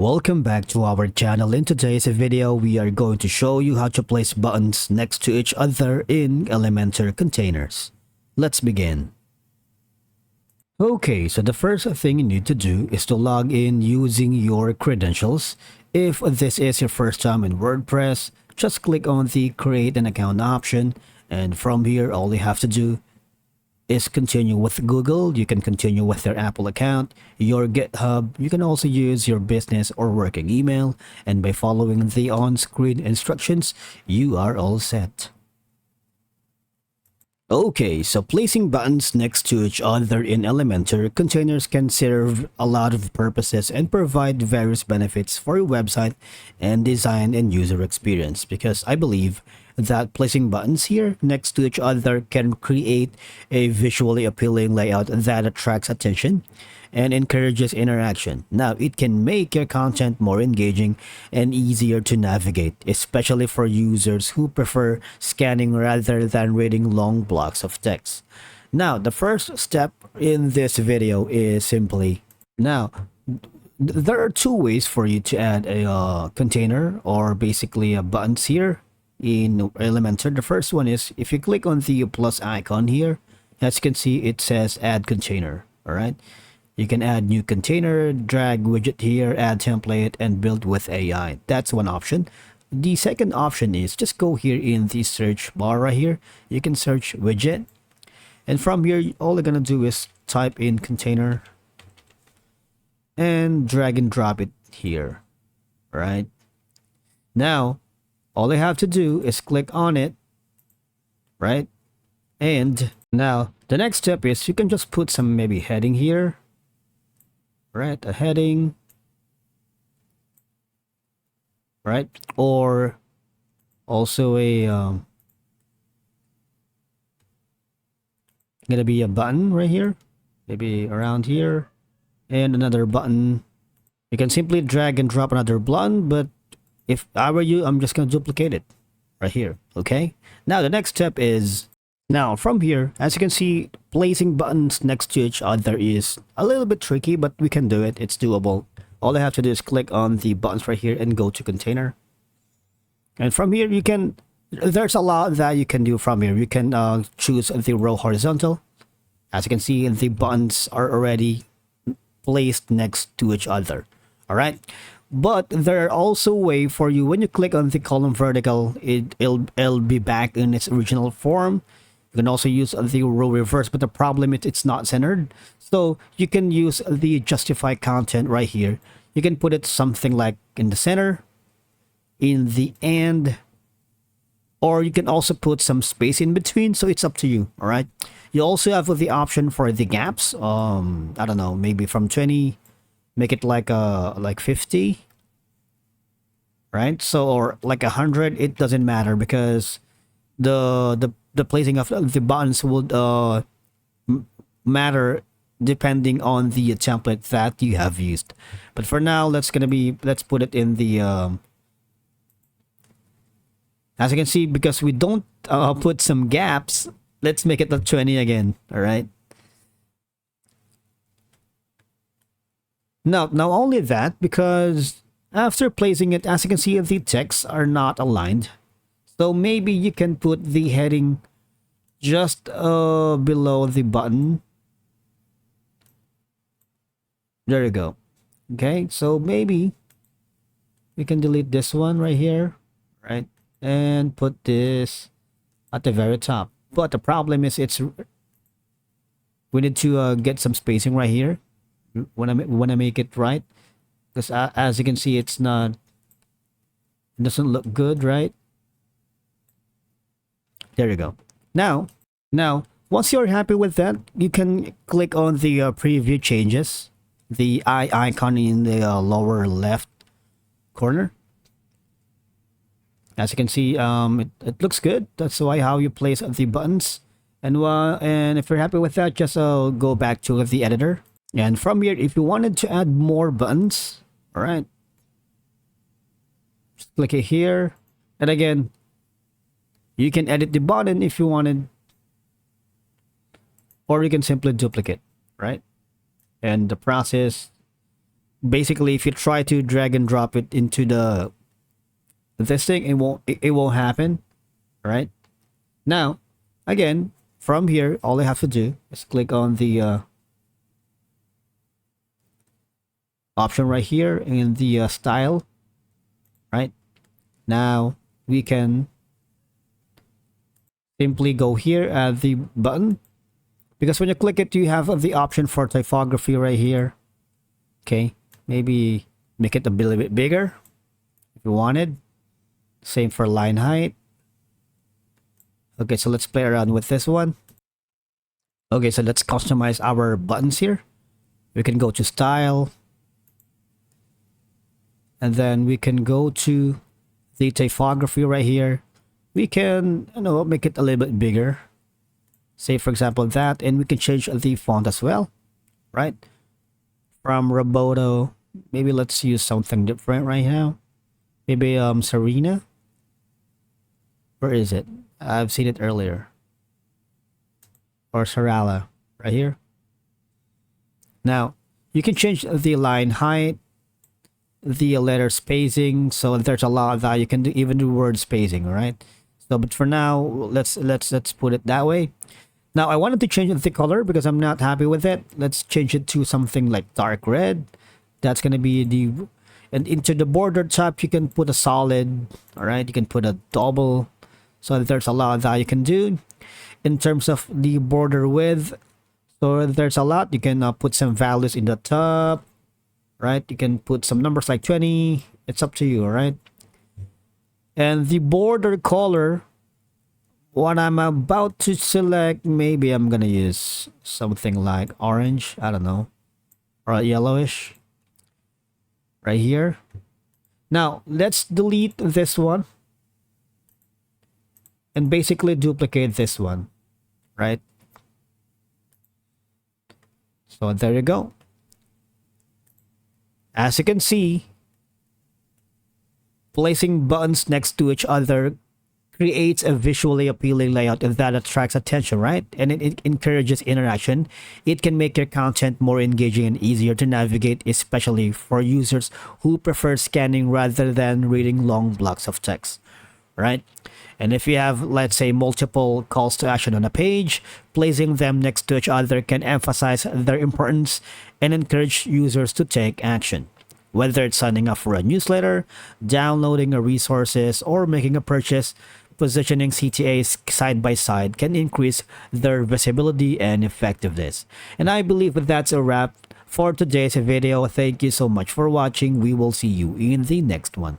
Welcome back to our channel. In today's video, we are going to show you how to place buttons next to each other in Elementor containers. Let's begin. Okay, so the first thing you need to do is to log in using your credentials. If this is your first time in WordPress, just click on the Create an Account option, and from here all you have to do is continue with Google. You can continue with your Apple account, your GitHub. You can also use your business or working email, and by following the on-screen instructions, you are all set. Okay, so placing buttons next to each other in Elementor containers can serve a lot of purposes and provide various benefits for your website and design and user experience, because I believe that placing buttons here next to each other can create a visually appealing layout that attracts attention and encourages interaction. Now, it can make your content more engaging and easier to navigate, especially for users who prefer scanning rather than reading long blocks of text. Now, the first step in this video is simply, there are two ways for you to add a container or basically a buttons here in Elementor. The first one is if you click on the plus icon here, as you can see, it says add container. All right. You can add new container, drag widget here, add template, and build with AI. That's one option. The second option is just go here in the search bar right here. You can search widget. And from here, all you're going to do is type in container and drag and drop it here. All right. Now, all you have to do is click on it, right? And now the next step is you can just put some maybe heading here. Right, a heading, right, or also a gonna be a button right here, maybe around here, and another button. You can simply drag and drop another button, but if I were you, I'm just gonna duplicate it right here. Okay, now the next step is, now from here, as you can see, placing buttons next to each other is a little bit tricky, but we can do it. It's doable. All I have to do is click on the buttons right here and go to container. And from here, you can, there's a lot that you can do from here. You can choose the row horizontal. As you can see, the buttons are already placed next to each other. All right. But there are also a way for you, when you click on the column vertical, it'll be back in its original form. You can also use the row reverse, but the problem is it's not centered. So you can use the justify content right here. You can put it something like in the center, in the end, or you can also put some space in between. So it's up to you. All right. You also have the option for the gaps. I don't know, maybe from 20, make it like 50, right? So, or like 100. It doesn't matter, because the placing of the buttons would matter depending on the template that you have used. But for now, let's put it in the as you can see, because we don't put some gaps, let's make it the 20 again. All right. Now only that, because after placing it, as you can see, the texts are not aligned. So maybe you can put the heading just below the button. There you go. Okay, so maybe we can delete this one right here, right? And put this at the very top. But the problem is we need to get some spacing right here when I make it right, because as you can see, it doesn't look good, right? There you go. Now, once you're happy with that, you can click on the preview changes, the eye icon in the lower left corner. As you can see, it looks good. That's how you place the buttons. And if you're happy with that, just go back to the editor. And from here, if you wanted to add more buttons, all right, just click it here. And again, you can edit the button if you wanted, or you can simply duplicate, right? And the process basically if you try to drag and drop it into the this thing, it won't happen, right? Now, again, from here, all I have to do is click on the option right here in the style, right? Now we can simply go here at the button, because when you click it, you have the option for typography right here. Okay, maybe make it a little bit bigger if you wanted. Same for line height. Okay, so let's play around with this one. Okay, so let's customize our buttons here. We can go to style, and then we can go to the typography right here. We can, make it a little bit bigger. Say for example that, and we can change the font as well, right? From Roboto, maybe let's use something different right now. Maybe Serena. Where is it? I've seen it earlier. Or Sarala, right here. Now, you can change the line height, the letter spacing, so there's a lot that you can do, even do word spacing, right? So, but for now, let's put it that way. Now, I wanted to change the color because I'm not happy with it. Let's change it to something like dark red. That's gonna be the, and into the border type, you can put a solid, all right? You can put a double. So there's a lot that you can do in terms of the border width. So there's a lot. You can put some values in the top, right? You can put some numbers like 20. It's up to you, all right? And the border color, what I'm about to select, maybe I'm gonna use something like orange, I don't know, or yellowish right here. Now let's delete this one and basically duplicate this one, right? So there you go. As you can see, placing buttons next to each other creates a visually appealing layout that attracts attention, right? And it encourages interaction. It can make your content more engaging and easier to navigate, especially for users who prefer scanning rather than reading long blocks of text, right? And if you have, let's say, multiple calls to action on a page, placing them next to each other can emphasize their importance and encourage users to take action. Whether it's signing up for a newsletter, downloading a resources, or making a purchase, positioning CTAs side by side can increase their visibility and effectiveness. And I believe that's a wrap for today's video. Thank you so much for watching. We will see you in the next one.